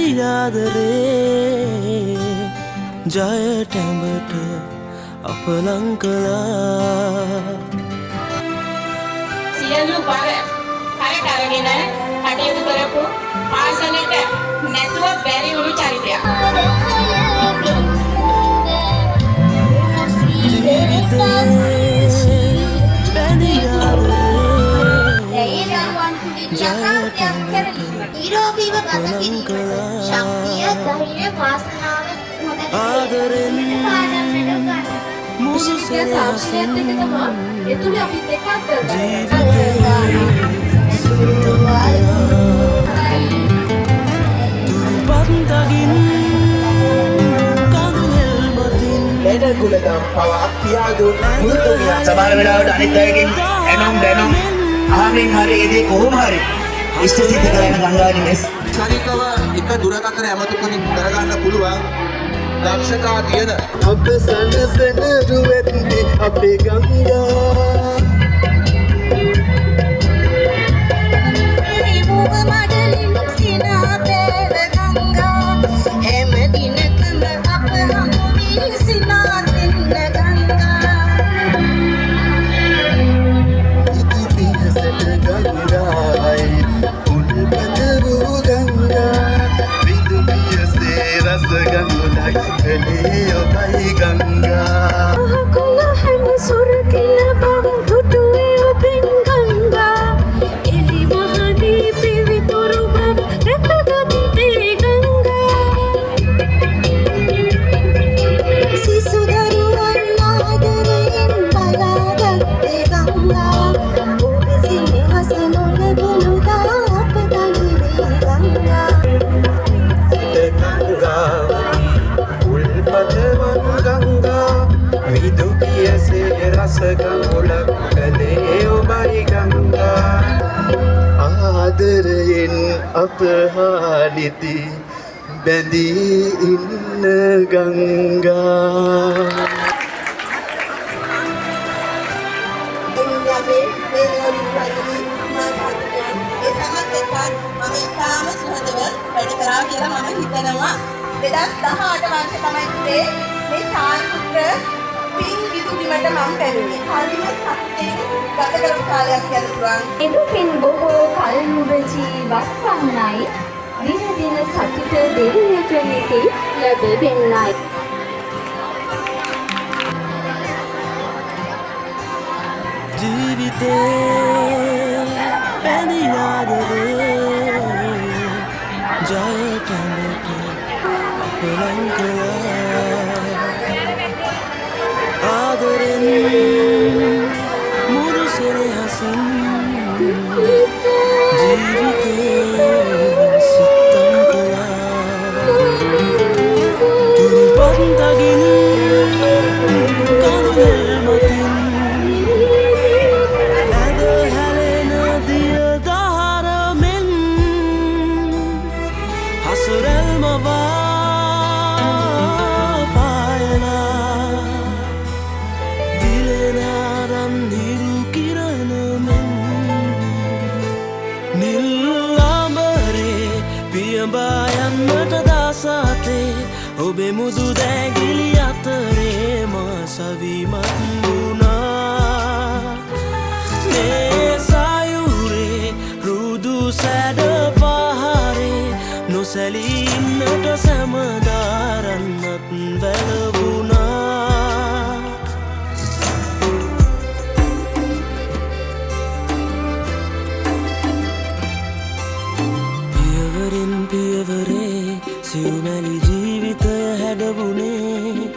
බැඳියාදරේ ජයටැඹට අප ලං කළා සියලු බර කරගෙන කටයුතු කරපු පාසලට නැතුව බැරි වුණු චරිතයක්. නිරෝගීව ගත කිරීමට ශක්තිය, ධෛර්ය, වාසනාව ආදරෙන් මුසු තාක්ෂණයත් එක්ක තමයි එතුළේ අපිත් එක්ක දුරුපත්දගින් කඳුනෙල් මතින් ලෙඩගුලදම් පවක් තියාදුන් මුළුතුමිය සමහර වෙලාවට අනිත් අයගෙන් එනම් දැනම් අහමින් හරි ඉදී කොහොම හරි ඉෂ්ට සිද්ධ කරගෙන ගංගානි මෙස් ශනිකව එක දුරකථන ඇමතුමකින් කරගන්න පුළුවන් දක්ෂතා තියෙන අප සනසන රුවෙත්ති අපේ ගංගා ආදරයෙන් අප හාලිති බැඳී ඉන්න ගංගා එදුපින් බොහෝ කල් නුඹ ජීවත් වන්නයි දින දින සතුට දෙවියක නෙති ලැබ දෙන්නයි ජීවිතේ බැඳියාදරේ ජයටැඹට අප ලං කළා ආදරෙන් මුරු සෙනෙහසින් ජීවිතේ සිත්තම් කළා දුරුපත්දගින් කඳුනෙල් මතින් ඇද හැලෙන දිය දහර මෙන් හසුරැල් මවා පායලා දිලෙනාරන් හිරු කිරණ මෙන් නිල්ලාඹරේ පියඹා යන්නට දාසාතේ ඔබේ මුදු දැගිලි අතරේ මා සවිමත් වුණා මේ සයුරේ රුදු සැඩ පහරේ නොසැලී ඉන්නට සැමදාරන්නත් වැළවුණා පියවරෙන් පියවරේ සිව්මැලි ජීවිතය හැඩවුණේ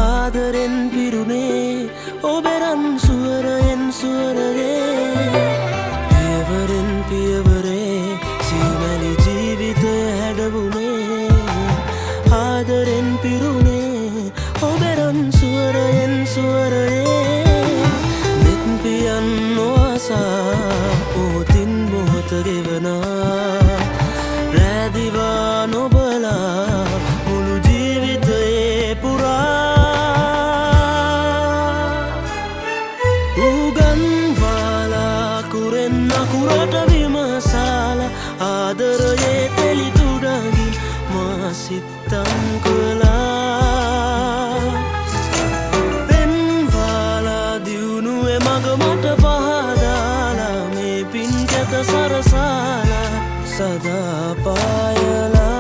ආදරෙන් පිරුණේ ඔබෙරන් සුවරයෙන් සුවරේ පියවරෙන් පියවරේ සිව්මැලි ජීවිතය හැඩවුණේ ආදරෙන් පිරුණේ ඔබෙරන් සුවරයෙන් සුවරේ මෙත් පියන් නොඅසා පොතින් මොහොත ගෙවනා රැදිවා නොබලා සිත්තම් කළා පෙන්වාලා දියුණුවේ මග මට පහදාලා මේ පින් කැත සරසාලා සදා පායලා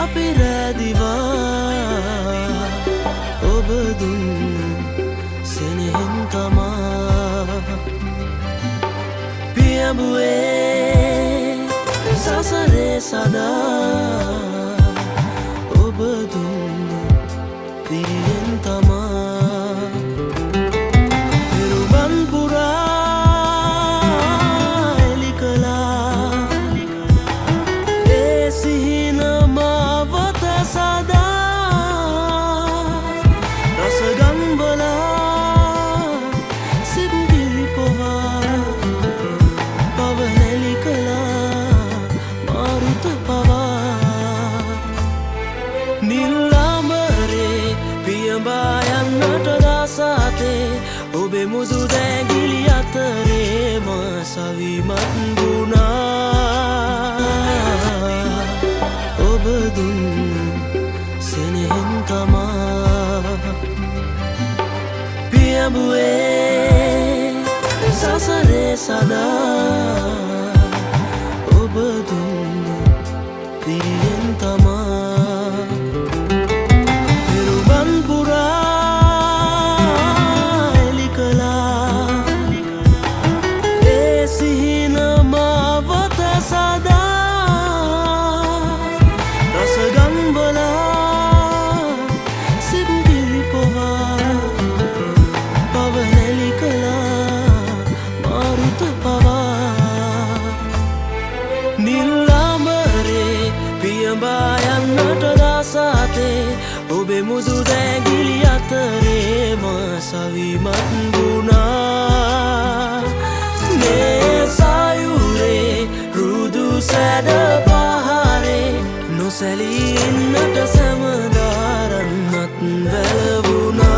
අපි රැදිවා ඔබ දුන්න සෙනෙහෙන් තමා පියඹුවේ සසරේ සදා ඔබ දුන්න පිරියෙන් තමා පෙරුමන් පුරා එලි කළා ඒ සිහින මාවත සදා රසගන්වලා සිබ්ගිරි පොවා පව නැලි කළා මාරුත පවා නිල්ලාමරේ පියඹා යන්නට දාසාතේ ඔබේ මුදු දැගිලි අතරේ මා සවිමත් වුණා ඔබ දුන්න සෙනෙහෙන් තමා පියඹුවේ සසරේ සදා ඔබ දුන්න පිරියෙන් තමා පෙරුමන් පුරා එලි කළා ඒ සිහින මාවත සදා රසගන්වලා සිබ්ගිරි පොවා පව නැලි කළා මාරුත පවා නිල්ලාමරේ පියඹා යන්නට දාසාතේ ඔබේ මුදු දැගිලි අතරේ මා සවිමත් වුණා මේ සයුරේ රුදු සැඩ පහරේ නොසැලී ඉන්නට සැමදාරන්නත් වැළවුණා